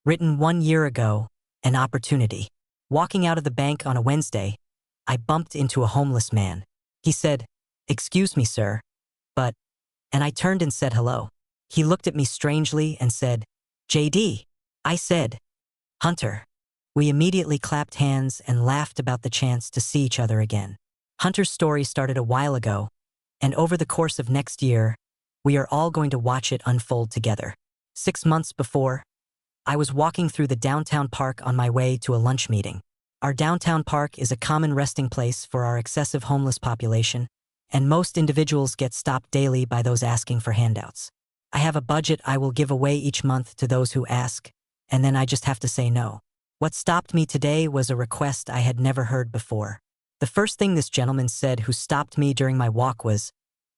Written 1 year ago, an opportunity. Walking out of the bank on a Wednesday, I bumped into a homeless man. He said, "Excuse me, sir, but," and I turned and said hello. He looked at me strangely and said, "JD." I said, "Hunter." We immediately clapped hands and laughed about the chance to see each other again. Hunter's story started a while ago, and over the course of next year, we are all going to watch it unfold together. 6 months before, I was walking through the downtown park on my way to a lunch meeting. Our downtown park is a common resting place for our excessive homeless population, and most individuals get stopped daily by those asking for handouts. I have a budget I will give away each month to those who ask, and then I just have to say no. What stopped me today was a request I had never heard before. The first thing this gentleman said who stopped me during my walk was,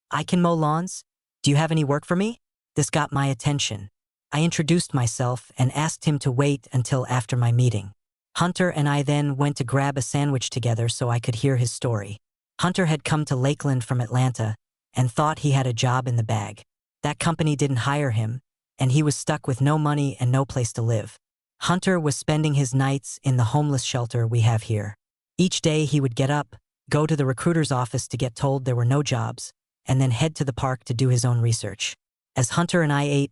"I can mow lawns. Do you have any work for me?" This got my attention. I introduced myself and asked him to wait until after my meeting. Hunter and I then went to grab a sandwich together so I could hear his story. Hunter had come to Lakeland from Atlanta and thought he had a job in the bag. That company didn't hire him, and he was stuck with no money and no place to live. Hunter was spending his nights in the homeless shelter we have here. Each day he would get up, go to the recruiter's office to get told there were no jobs, and then head to the park to do his own research. As Hunter and I ate,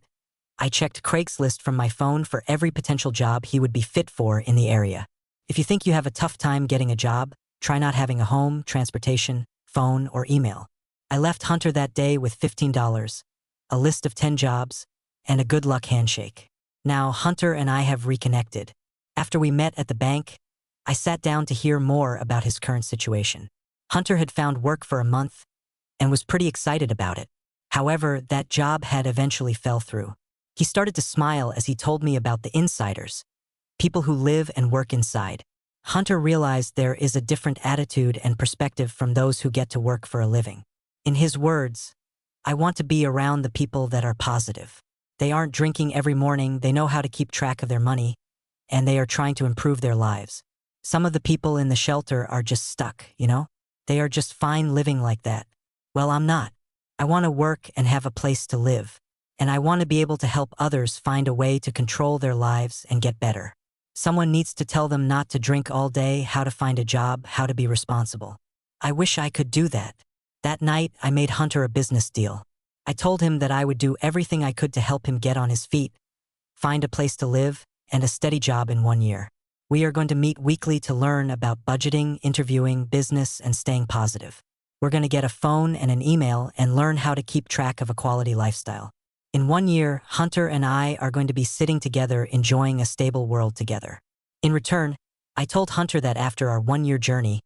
I checked Craigslist from my phone for every potential job he would be fit for in the area. If you think you have a tough time getting a job, try not having a home, transportation, phone, or email. I left Hunter that day with $15, a list of 10 jobs, and a good luck handshake. Now Hunter and I have reconnected. After we met at the bank, I sat down to hear more about his current situation. Hunter had found work for a month and was pretty excited about it. However, that job had eventually fell through. He started to smile as he told me about the insiders, people who live and work inside. Hunter realized there is a different attitude and perspective from those who get to work for a living. In his words, "I want to be around the people that are positive. They aren't drinking every morning, they know how to keep track of their money, and they are trying to improve their lives. Some of the people in the shelter are just stuck, you know? They are just fine living like that. Well, I'm not. I want to work and have a place to live. And I want to be able to help others find a way to control their lives and get better. Someone needs to tell them not to drink all day, how to find a job, how to be responsible. I wish I could do that." That night, I made Hunter a business deal. I told him that I would do everything I could to help him get on his feet, find a place to live, and a steady job in 1 year. We are going to meet weekly to learn about budgeting, interviewing, business, and staying positive. We're going to get a phone and an email and learn how to keep track of a quality lifestyle. In 1 year, Hunter and I are going to be sitting together enjoying a stable world together. In return, I told Hunter that after our 1 year journey,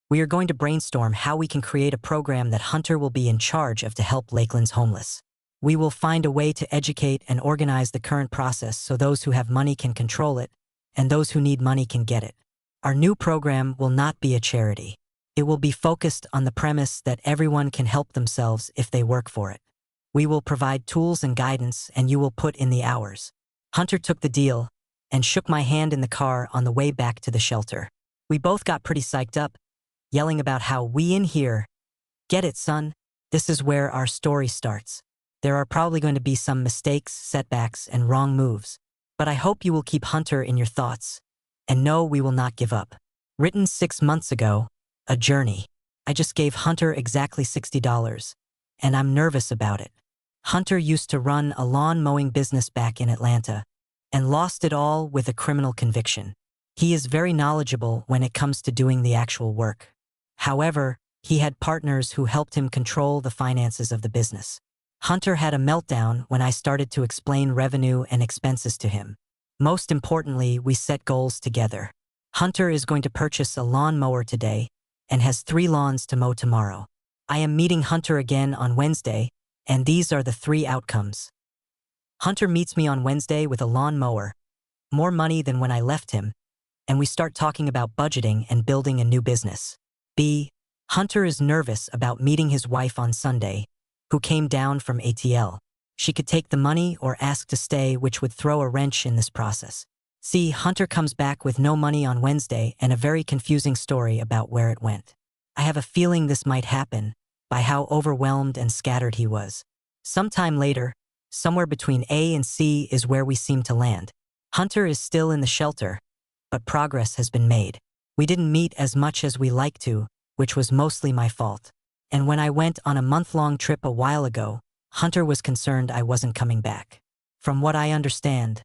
we are going to brainstorm how we can create a program that Hunter will be in charge of to help Lakeland's homeless. We will find a way to educate and organize the current process so those who have money can control it, and those who need money can get it. Our new program will not be a charity. It will be focused on the premise that everyone can help themselves if they work for it. We will provide tools and guidance, and you will put in the hours. Hunter took the deal and shook my hand in the car on the way back to the shelter. We both got pretty psyched up, yelling about how we in here get it, son. This is where our story starts. There are probably going to be some mistakes, setbacks, and wrong moves, but I hope you will keep Hunter in your thoughts and know we will not give up. Written 6 months ago, a journey. I just gave Hunter exactly $60, and I'm nervous about it. Hunter used to run a lawn mowing business back in Atlanta and lost it all with a criminal conviction. He is very knowledgeable when it comes to doing the actual work. However, he had partners who helped him control the finances of the business. Hunter had a meltdown when I started to explain revenue and expenses to him. Most importantly, we set goals together. Hunter is going to purchase a lawn mower today and has 3 lawns to mow tomorrow. I am meeting Hunter again on Wednesday, and these are the 3 outcomes. Hunter meets me on Wednesday with a lawn mower, more money than when I left him, and we start talking about budgeting and building a new business. B. Hunter is nervous about meeting his wife on Sunday, who came down from ATL. She could take the money or ask to stay, which would throw a wrench in this process. C. Hunter comes back with no money on Wednesday and a very confusing story about where it went. I have a feeling this might happen, by how overwhelmed and scattered he was. Sometime later, somewhere between A and C is where we seem to land. Hunter is still in the shelter, but progress has been made. We didn't meet as much as we like to, which was mostly my fault. And when I went on a month-long trip a while ago, Hunter was concerned I wasn't coming back. From what I understand,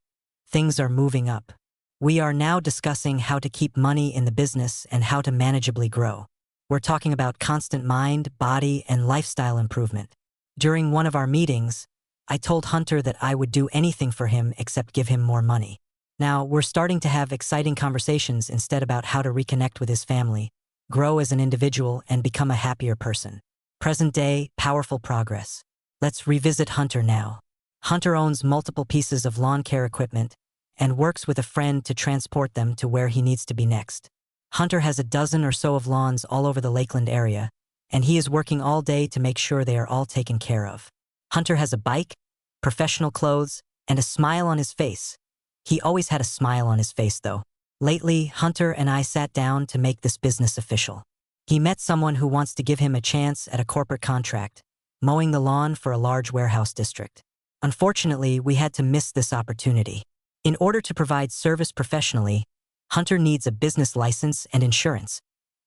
things are moving up. We are now discussing how to keep money in the business and how to manageably grow. We're talking about constant mind, body, and lifestyle improvement. During one of our meetings, I told Hunter that I would do anything for him except give him more money. Now, we're starting to have exciting conversations instead about how to reconnect with his family, grow as an individual, and become a happier person. Present day, powerful progress. Let's revisit Hunter now. Hunter owns multiple pieces of lawn care equipment and works with a friend to transport them to where he needs to be next. Hunter has a dozen or so of lawns all over the Lakeland area, and he is working all day to make sure they are all taken care of. Hunter has a bike, professional clothes, and a smile on his face. He always had a smile on his face, though. Lately, Hunter and I sat down to make this business official. He met someone who wants to give him a chance at a corporate contract, mowing the lawn for a large warehouse district. Unfortunately, we had to miss this opportunity. In order to provide service professionally, Hunter needs a business license and insurance,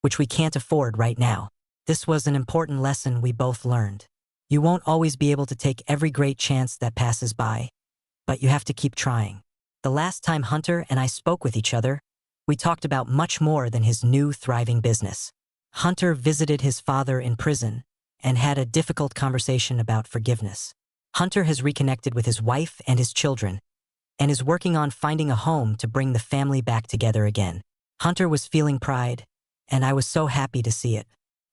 which we can't afford right now. This was an important lesson we both learned. You won't always be able to take every great chance that passes by, but you have to keep trying. The last time Hunter and I spoke with each other, we talked about much more than his new thriving business. Hunter visited his father in prison and had a difficult conversation about forgiveness. Hunter has reconnected with his wife and his children and is working on finding a home to bring the family back together again. Hunter was feeling pride, and I was so happy to see it.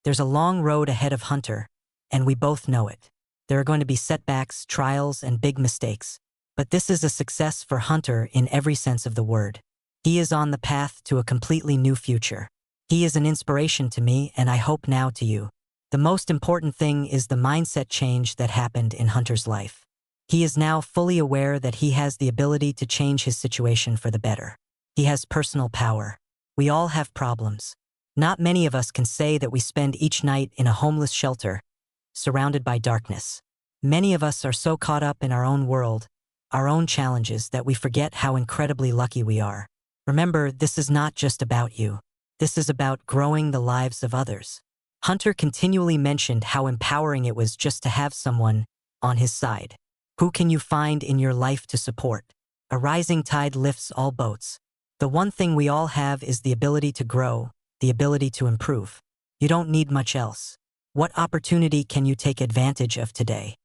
There's a long road ahead of Hunter, and we both know it. There are going to be setbacks, trials, and big mistakes. But this is a success for Hunter in every sense of the word. He is on the path to a completely new future. He is an inspiration to me, and I hope now to you. The most important thing is the mindset change that happened in Hunter's life. He is now fully aware that he has the ability to change his situation for the better. He has personal power. We all have problems. Not many of us can say that we spend each night in a homeless shelter, surrounded by darkness. Many of us are so caught up in our own world, our own challenges, that we forget how incredibly lucky we are. Remember, this is not just about you. This is about growing the lives of others. Hunter continually mentioned how empowering it was just to have someone on his side. Who can you find in your life to support? A rising tide lifts all boats. The one thing we all have is the ability to grow, the ability to improve. You don't need much else. What opportunity can you take advantage of today?